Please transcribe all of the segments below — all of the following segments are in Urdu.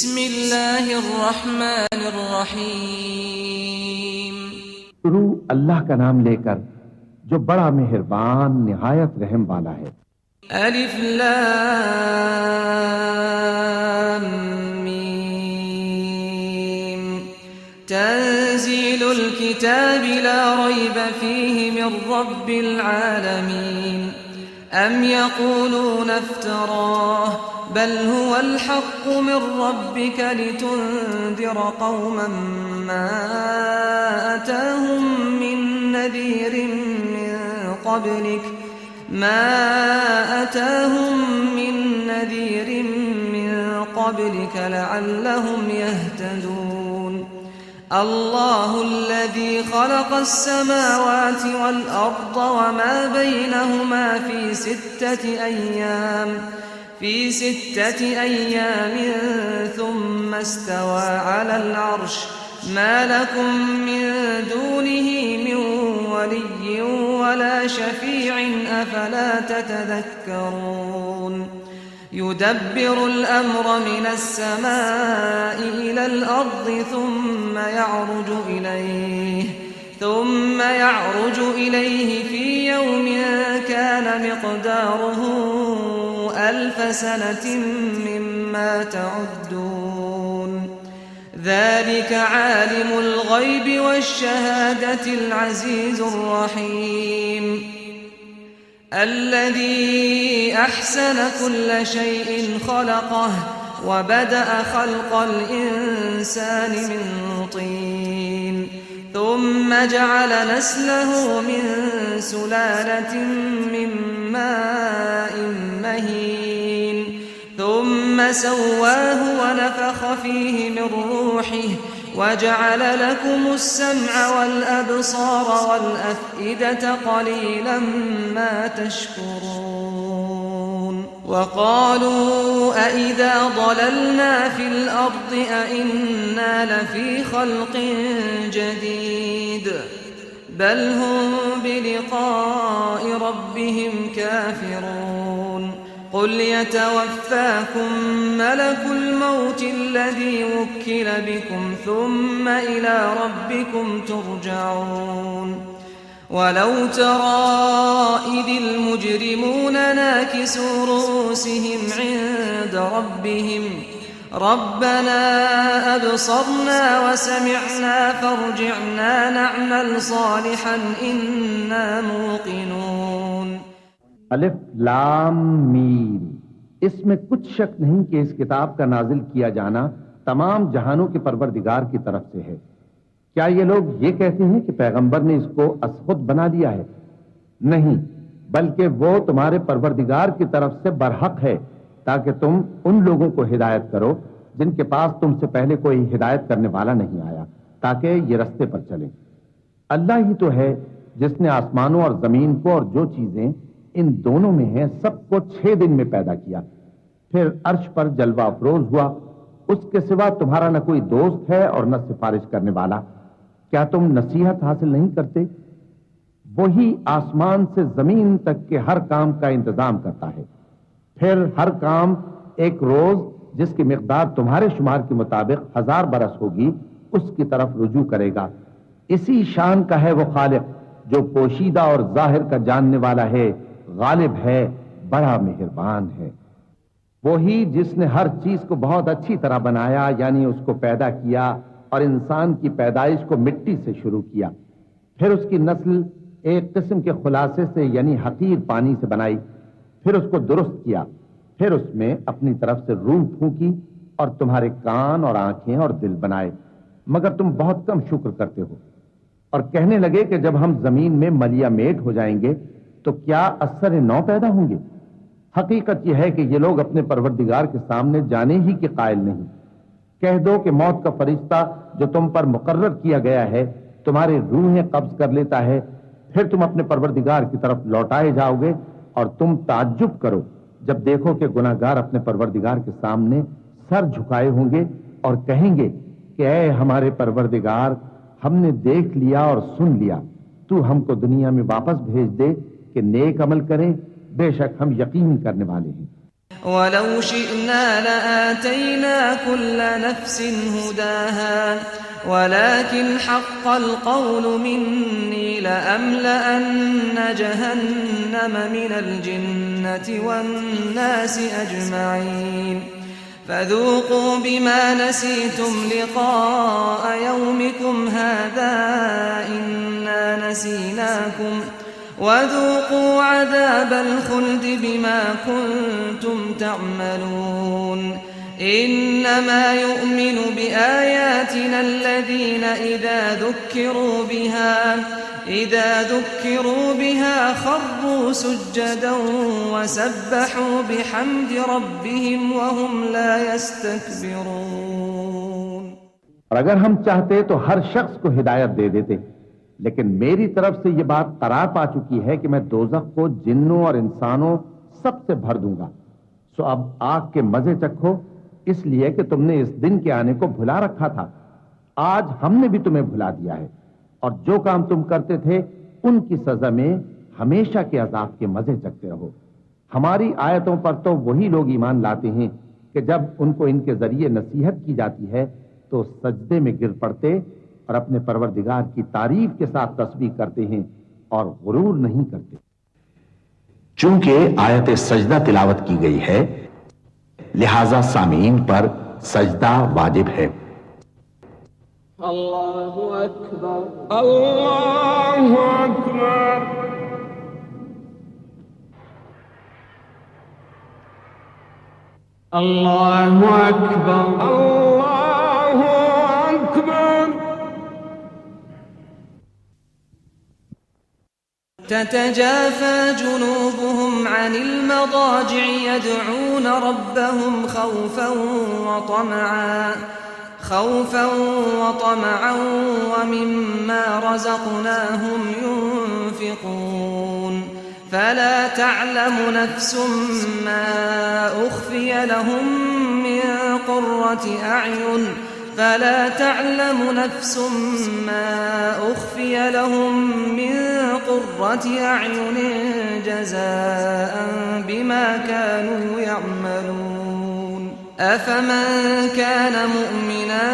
بسم اللہ الرحمن الرحیم۔ شروع اللہ کا نام لے کر جو بڑا مہربان نہایت رحم والا ہے۔ الف لام میم تنزیل الكتاب لا ریب فیہ من رب العالمین ام یقولون افتراہ بل هو الحق من ربك لتنذر قوما ما أتاهم من نذير من قبلك لعلهم يهتدون الله الذي خلق السماوات والأرض وما بينهما في ستة أيام ثم استوى على العرش ما لكم من دونه من ولي ولا شفيع أفلا تتذكرون يدبر الأمر من السماء إلى الأرض ثم يعرج إليه في يوم كان مقداره 1000 سنة مما تعدون ذلك عالم الغيب والشهادة العزيز الرحيم الذي أحسن كل شيء خلقه وبدأ خلق الإنسان من طين ثم جعل نسله من سلالة من ماء مهين ثم سواه ونفخ فيه من روحه وجعل لكم السمع والأبصار والأفئدة قليلا ما تشكرون وقالوا أئذا ضللنا في الأرض أئنا لفي خلق جديد بل هم بلقاء ربهم كافرون قل يتوفاكم ملك الموت الذي وكل بكم ثم إلى ربكم ترجعون ولو ترى إذ المجرمون ناكسوا رؤوسهم عند ربهم ربنا أبصرنا وسمعنا فارجعنا نعمل صالحا إنا موقنون۔ الف لام میم، اس میں کچھ شک نہیں کہ اس کتاب کا نازل کیا جانا تمام جہانوں کے پروردگار کی طرف سے ہے۔ کیا یہ لوگ یہ کہتے ہیں کہ پیغمبر نے اس کو از خود بنا لیا ہے؟ نہیں، بلکہ وہ تمہارے پروردگار کی طرف سے برحق ہے تاکہ تم ان لوگوں کو ہدایت کرو جن کے پاس تم سے پہلے کوئی ہدایت کرنے والا نہیں آیا، تاکہ یہ رستے پر چلیں۔ اللہ ہی تو ہے جس نے آسمانوں اور زمین کو اور جو چیزیں ان دونوں میں ہیں سب کو 6 دن میں پیدا کیا، پھر عرش پر جلوہ افروز ہوا۔ اس کے سوا تمہارا نہ کوئی دوست ہے اور نہ سفارش کرنے والا۔ کیا تم نصیحت حاصل نہیں کرتے؟ وہی آسمان سے زمین تک کے ہر کام کا انتظام کرتا ہے، پھر ہر کام ایک روز جس کی مقدار تمہارے شمار کے مطابق 1000 برس ہوگی اس کی طرف رجوع کرے گا۔ اسی شان کا ہے وہ خالق جو پوشیدہ اور ظاہر کا جاننے والا ہے، غالب ہے، بڑا مہربان ہے۔ وہی جس نے ہر چیز کو بہت اچھی طرح بنایا، یعنی اس کو پیدا کیا اور انسان کی پیدائش کو مٹی سے شروع کیا، پھر اس کی نسل ایک قسم کے خلاصے سے یعنی حقیر پانی سے بنائی، پھر اس کو درست کیا، پھر اس میں اپنی طرف سے روح پھونکی اور تمہارے کان اور آنکھیں اور دل بنائے، مگر تم بہت کم شکر کرتے ہو۔ اور کہنے لگے کہ جب ہم زمین میں ملیا میٹ ہو جائیں گے تو کیا اثر نو پیدا ہوں گے؟ حقیقت یہ ہے کہ یہ لوگ اپنے پروردگار کے سامنے جانے ہی کے قائل نہیں۔ کہہ دو کہ موت کا فرشتہ جو تم پر مقرر کیا گیا ہے تمہاری روحیں قبض کر لیتا ہے، پھر تم اپنے پروردگار کی طرف لوٹائے جاؤ گے، اور تم تعجب کرو جب دیکھو کہ گناہگار اپنے پروردگار کے سامنے سر جھکائے ہوں گے اور کہیں گے کہ اے ہمارے پروردگار، ہم نے دیکھ لیا اور سن لیا، تو ہم کو دنیا میں واپس بھیج دے کہ نیک عمل کریں، بے شک ہم یقین کرنے والے ہیں۔ ولو شئنا لآتينا كل نفس هداها ولكن حق القول مني لأملأن جهنم من الجنة والناس أجمعين فذوقوا بما نسيتم لقاء يومكم هذا إنا نسيناكم وذوقوا عذاب الخلد بما كنتم تعملون إنما يؤمن بآياتنا الذين إذا ذكروا بها خروا سجدا وسبحوا بحمد ربهم وهم لا يستكبرون. اور اگر ہم چاہتے تو ہر شخص کو ہدایت دے دیتے، لیکن میری طرف سے یہ بات قرار پا چکی ہے کہ میں دوزخ کو جنوں اور انسانوں سب سے بھر دوں گا. سو اب آگ کے مزے چکھو، اس لیے کہ تم نے اس دن کے آنے کو بھلا رکھا تھا. آج ہم نے بھی تمہیں بھلا دیا ہے، اور جو کام تم کرتے تھے ان کی سزا میں ہمیشہ کے عذاب کے مزے چکھتے رہو. ہماری آیتوں پر تو وہی لوگ ایمان لاتے ہیں کہ جب ان کو ان کے ذریعے نصیحت کی جاتی ہے تو سجدے میں گر پڑتے اور اپنے پروردگار کی تعریف کے ساتھ تسبیح کرتے ہیں اور غرور نہیں کرتے. چونکہ آیت سجدہ تلاوت کی گئی ہے لہذا سامعین پر سجدہ واجب ہے. اللہ اکبر اللہ اکبر. اللہ اکبر اللہ اکبر. تتجافى جنوبهم عن المضاجع يدعون ربهم خوفا وطمعا ومما رزقناهم ينفقون فلا تعلم نفس ما أخفي لهم من قرة أعين جزاء بما كانوا يعملون أفمن كان مؤمنا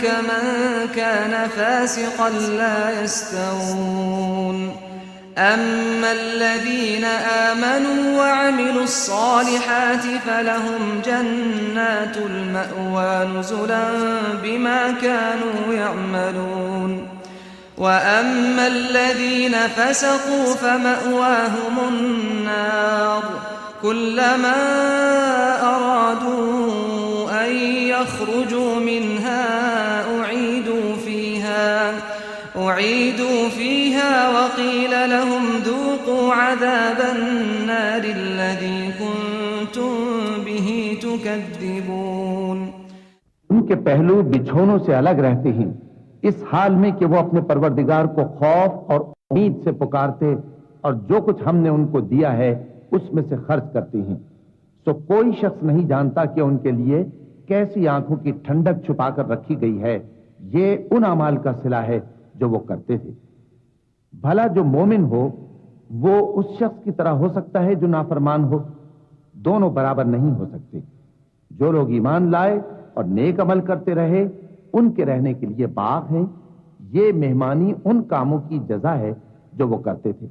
كمن كان فاسقا لا يستوون أما الذين آمنوا وعملوا الصالحات فلهم جنات المأوى نزلا بما كانوا يعملون وأما الذين فسقوا فمأواهم النار كلما أرادوا أن يخرجوا منها أعيدوا فيها وقيل لهم ذوقوا عذاب النار الذي كنتم به تكذبون. ان کے پہلو بچھونوں سے الگ رہتے ہیں اس حال میں کہ وہ اپنے پروردگار کو خوف اور امید سے پکارتے اور جو کچھ ہم نے ان کو دیا ہے اس میں سے خرچ کرتے ہیں. سو کوئی شخص نہیں جانتا کہ ان کے لیے کیسی آنکھوں کی ٹھنڈک چھپا کر رکھی گئی ہے. یہ ان اعمال کا صلہ ہے جو وہ کرتے تھے. بھلا جو مومن ہو وہ اس شخص کی طرح ہو سکتا ہے جو نافرمان ہو؟ دونوں برابر نہیں ہو سکتے. جو لوگ ایمان لائے اور نیک عمل کرتے رہے ان کے رہنے کے لیے باغ ہیں. یہ مہمانی ان کاموں کی جزا ہے جو وہ کرتے تھے.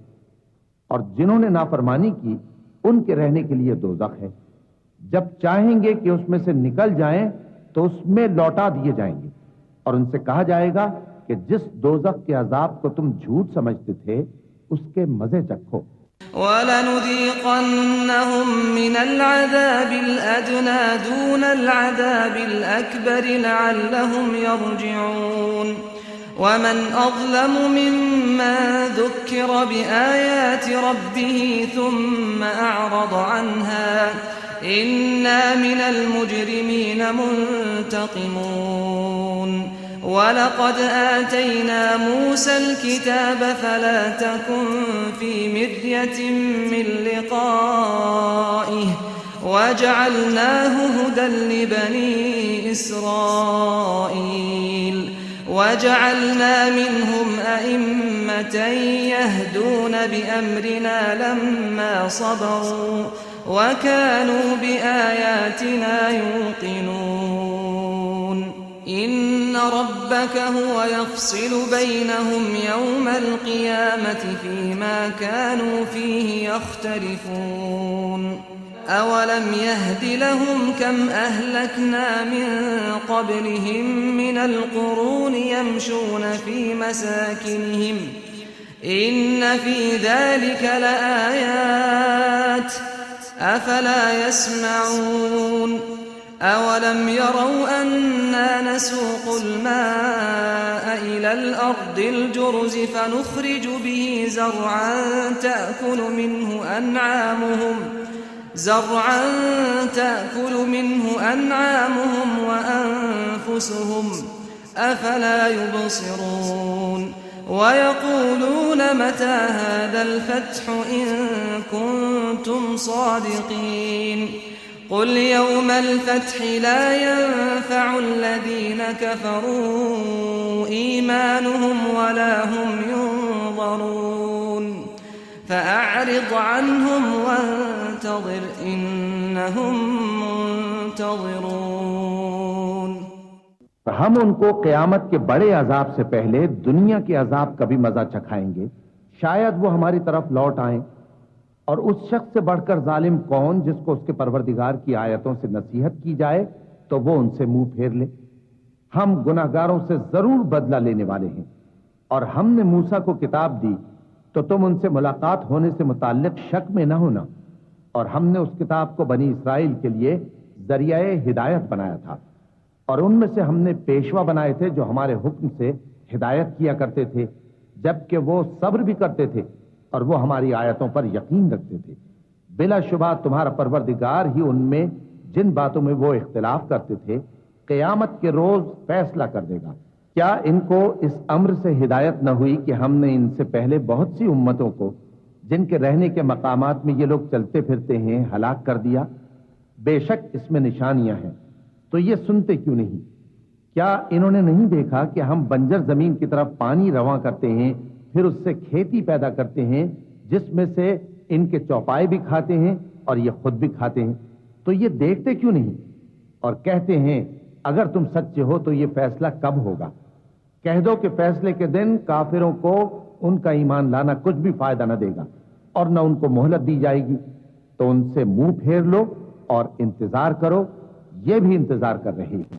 اور جنہوں نے نافرمانی کی ان کے رہنے کے لیے دوزخ ہے. جب چاہیں گے کہ اس میں سے نکل جائیں تو اس میں لوٹا دیے جائیں گے اور ان سے کہا جائے گا کہ جس دوزخ کے عذاب کو تم جھوٹ سمجھتے تھے اس کے مزے چکھو. وَلَنُذِيقَنَّهُم مِّنَ الْعَذَابِ الْأَدْنَى دُونَ الْعَذَابِ الْأَكْبَرِ لَعَلَّهُمْ يَرْجِعُونَ وَمَنْ أَظْلَمُ مِمَّن ذُكِّرَ بِآيَاتِ رَبِّهِ ثُمَّ أَعْرَضَ عَنْهَا إِنَّا مِنَ الْمُجْرِمِينَ مُنْتَقِمُونَ. وَلَقَدْ آتَيْنَا مُوسَى الْكِتَابَ فَلَا تَكُنْ فِي مِرْيَةٍ مِّن لِقَائِهِ وَجَعَلْنَاهُ هُدًى لِبَنِي إِسْرَائِيلَ وَجَعَلْنَا مِنْهُمْ أَئِمَّةً يَهْدُونَ بِأَمْرِنَا لَمَّا صَبَرُوا وكانوا بآياتنا يوقنون إن ربك هو يفصل بينهم يوم القيامة فيما كانوا فيه يختلفون أولم يهد لهم كم أهلكنا من قبلهم من القرون يمشون في مساكنهم إن في ذلك لآيات أفلا يسمعون أولم يروا أنا نسوق الماء إلى الأرض الجرز فنخرج به زرعا تأكل منه أنعامهم وأنفسهم أفلا يبصرون ويقولون متى هذا الفتح إن كنتم صادقين قل يوم الفتح لا ينفع الذين كفروا إيمانهم ولا هم ينظرون فأعرض عنهم وانتظر إنهم منتظرون. ہم ان کو قیامت کے بڑے عذاب سے پہلے دنیا کے عذاب کا بھی مزہ چکھائیں گے، شاید وہ ہماری طرف لوٹ آئیں. اور اس شخص سے بڑھ کر ظالم کون جس کو اس کے پروردگار کی آیتوں سے نصیحت کی جائے تو وہ ان سے منہ پھیر لے. ہم گناہگاروں سے ضرور بدلہ لینے والے ہیں. اور ہم نے موسیٰ کو کتاب دی تو تم ان سے ملاقات ہونے سے متعلق شک میں نہ ہونا. اور ہم نے اس کتاب کو بنی اسرائیل کے لیے ذریعہ ہدایت بنایا تھا، اور ان میں سے ہم نے پیشوا بنائے تھے جو ہمارے حکم سے ہدایت کیا کرتے تھے، جبکہ وہ صبر بھی کرتے تھے اور وہ ہماری آیتوں پر یقین رکھتے تھے. بلا شبہ تمہارا پروردگار ہی ان میں جن باتوں میں وہ اختلاف کرتے تھے قیامت کے روز فیصلہ کر دے گا. کیا ان کو اس امر سے ہدایت نہ ہوئی کہ ہم نے ان سے پہلے بہت سی امتوں کو جن کے رہنے کے مقامات میں یہ لوگ چلتے پھرتے ہیں ہلاک کر دیا؟ بے شک اس میں نشانیاں ہیں، تو یہ سنتے کیوں نہیں؟ کیا انہوں نے نہیں دیکھا کہ ہم بنجر زمین کی طرف پانی رواں کرتے ہیں، پھر اس سے کھیتی پیدا کرتے ہیں جس میں سے ان کے چوپائے بھی کھاتے ہیں اور یہ خود بھی کھاتے ہیں؟ تو یہ دیکھتے کیوں نہیں؟ اور کہتے ہیں اگر تم سچے ہو تو یہ فیصلہ کب ہوگا؟ کہہ دو کہ فیصلے کے دن کافروں کو ان کا ایمان لانا کچھ بھی فائدہ نہ دے گا اور نہ ان کو مہلت دی جائے گی. تو ان سے منہ پھیر لو اور انتظار کرو، یہ بھی انتظار کر رہے ہیں.